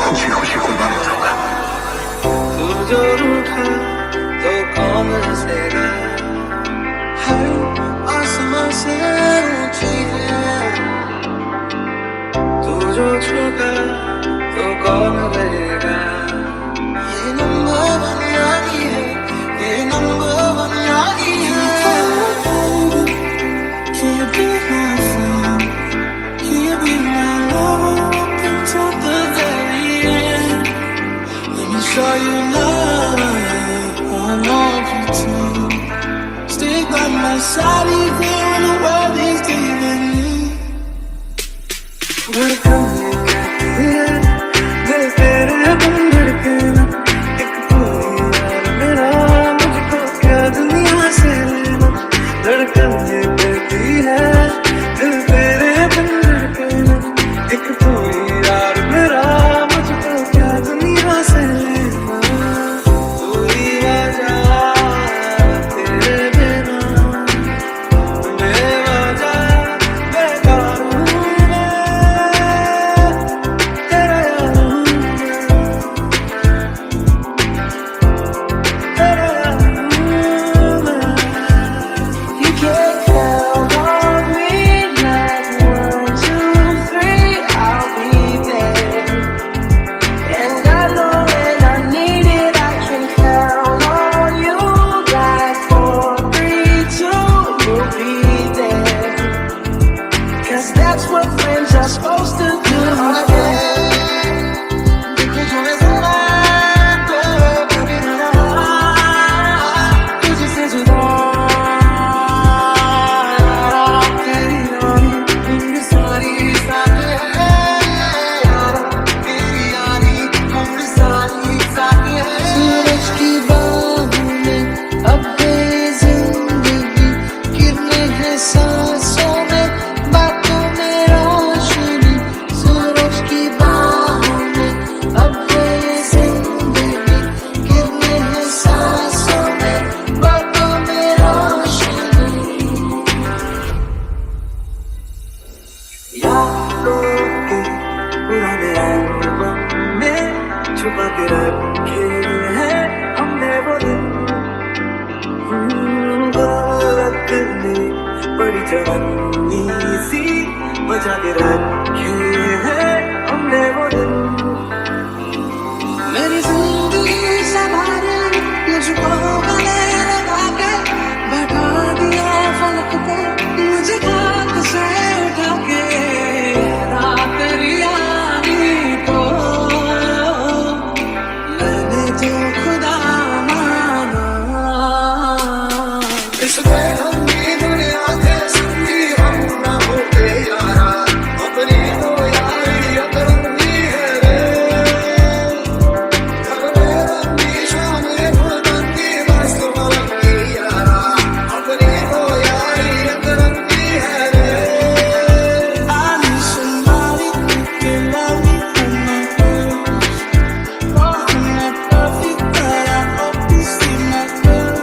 खुशी खुशी कुर्बान हो जाऊंगा। तू जो रूठा तो कौन हंसेगा, हर आसमां से ऊंची है। तू जो छूटा तो कौन रहेगा। ये नंबर वन यारी है, ये नंबर वन यारी है। Can you be my friend? Can you be my lover up until the very end? Let me show you love, I love you too. Stick by my side even when the world is leaving you. धड़कन ये कहती है, दिल तेरे बिन धड़के ना। एक तू ही यार मेरा, मुझको क्या दुनिया से लेना। धड़कन ये कहती है, दिल तेरे बिन धड़के ना। एक तू ही यार मेरा, मुझको क्या दुनिया से लेना। तू ही वजह तेरे बिना, बेवजह बेकार हूँ मैं, तेरा यार हूँ मैं, तेरा यार हूँ मैं। You can count on me like 1, 2, 3, I'll be there. And I know when I need it, I can count on you like 4, 3, 2, you'll be there. 'Cause that's what friends are supposed to do. तुझसे जुदा तेरी यारी उम्र सारी साथ है यारा, तेरी यारी उम्र सारी साथ है। सूरज की बाहों में अब ये जिंदगी गिरने हैं सांसों में, बातों में रोशनी। सूरज की बाहों में अब ये जिंदगी गिरने हैं सांसों में, बातों में रोशनी। यादों के पुराने एल्बम में छुपा के रखे हैं हमने वो दिन। गलत ने बड़ी जवानी सी बचा के रखे हैं हमने वो दिन। मेरी जिंदगी संभाले मुझको गले लगा के, बैठा दिया फलक पे मुझे खाक से उठा के। रात तेरी यारी को मैंने जो खुदा माना, इस बेरंगी दुनिया से संगी हम ना होते यारा, अपनी तो यारी अतरंगी है रे। घर में रंगी शामें फुलंगी बस मलंगी यारा, अपनी तो यारी अतरंगी है रे। I need somebody who can love me when I'm hurt. Oh, I'm not perfect, but I hope you see my girl.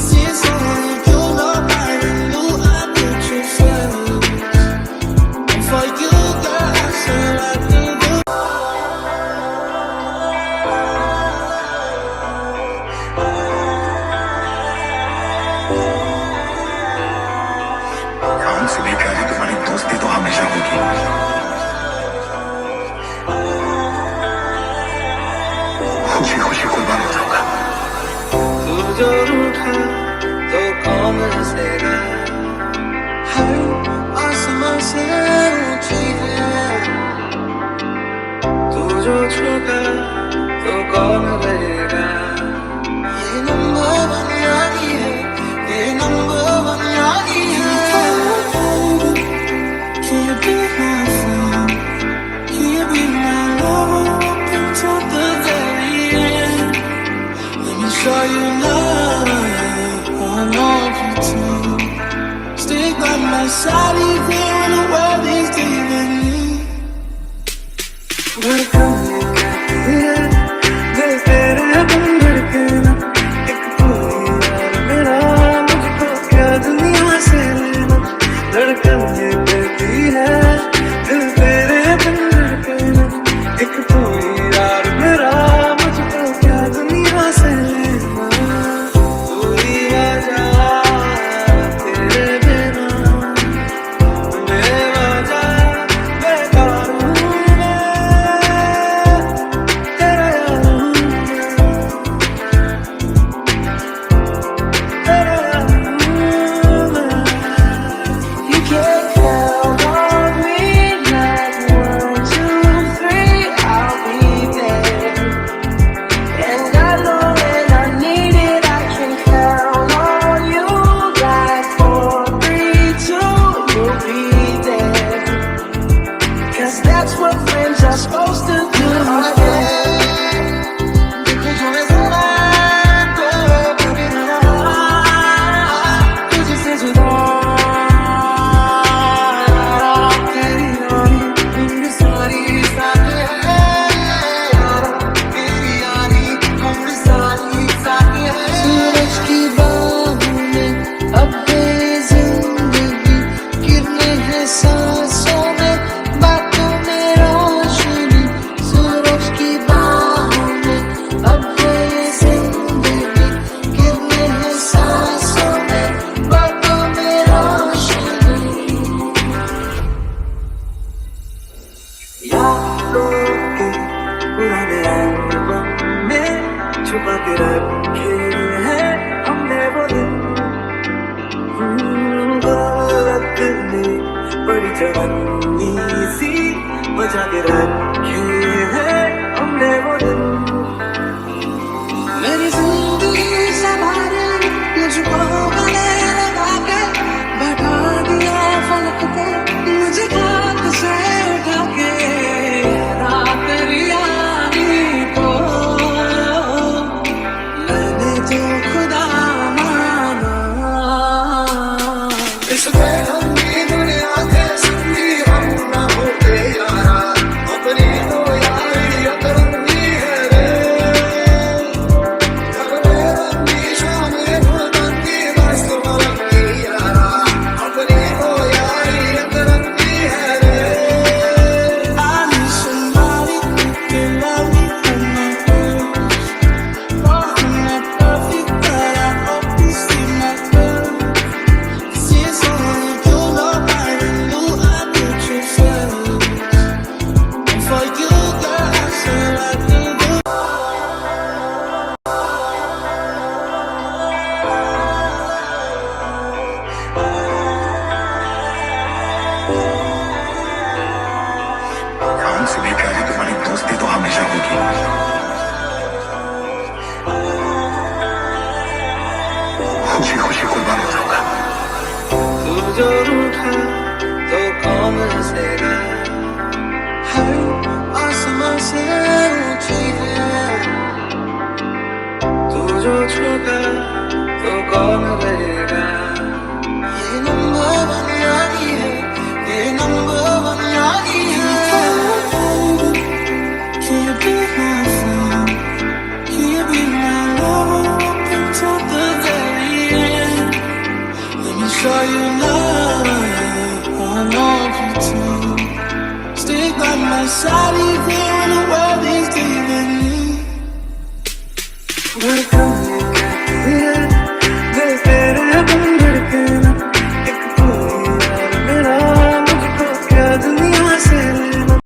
Since only you know I knew I put you first. And for you, girl, I said I do the जान से भी प्यारी तुम्हारी दोस्ती तो हमेशा होगी। खुशी खुशी कुर्बान हो जाऊंगा। तू जो रूठा तो कौन हंसेगा, हर आसमां से ऊंची है। तू जो छूटा तो कौन रहेगा। ये नंबर वन यारी है, ये नंबर वन यारी है। Can you be my friend? Can you be my lover up until the very end? Let me show you love, I love you too. Stick by my side even when the world is leaving you. धड़कन ये कहती है, दिल तेरे बिन धड़के ना। एक तू ही यार मेरा, मुझको क्या दुनिया से लेना। धड़कन guess that's what friends are supposed to do. छुपा के रखे हैं हमने वो दिन, गोलक ने बड़ी जवानी सी बचा के रखे हैं हमने वो दिन। मेरी जिंदगी संभाले मुझको गले लगा के, बैठा दिया फलक पे मुझे खाक से उठा के, रात तेरी यारी को मैंने जो खुदा माना। इस बेगम की दुनिया के संगी हम ना होते यारा, अपनी तो यारी अतरंगी है रे। घर में रंगी शाम में फुलमंदी मस्त मलंगी यारा, अपनी तो यारी अतरंगी है रे। I need somebody who can love me from my first. Oh, I'm not perfect, but I hope you see my curves. Since only you love, I knew I put you first. And for you, girl, I said I do the हमसे भी प्यारी तुम्हारी दोस्ती तो हमेशा होगी। खुशी खुशी कुर्बान हो जाऊंगा। तू जो रूठा तो कौन हंसेगा, हर आसमां से ऊंची है। तू जो छूटा तो कौन रहेगा, ये नंबर वन यारी है, ये नंबर वन यारी है। Can't be my friend, can't be my lover until the very end. Let me show you love, I love you too. Stick by my side even when the world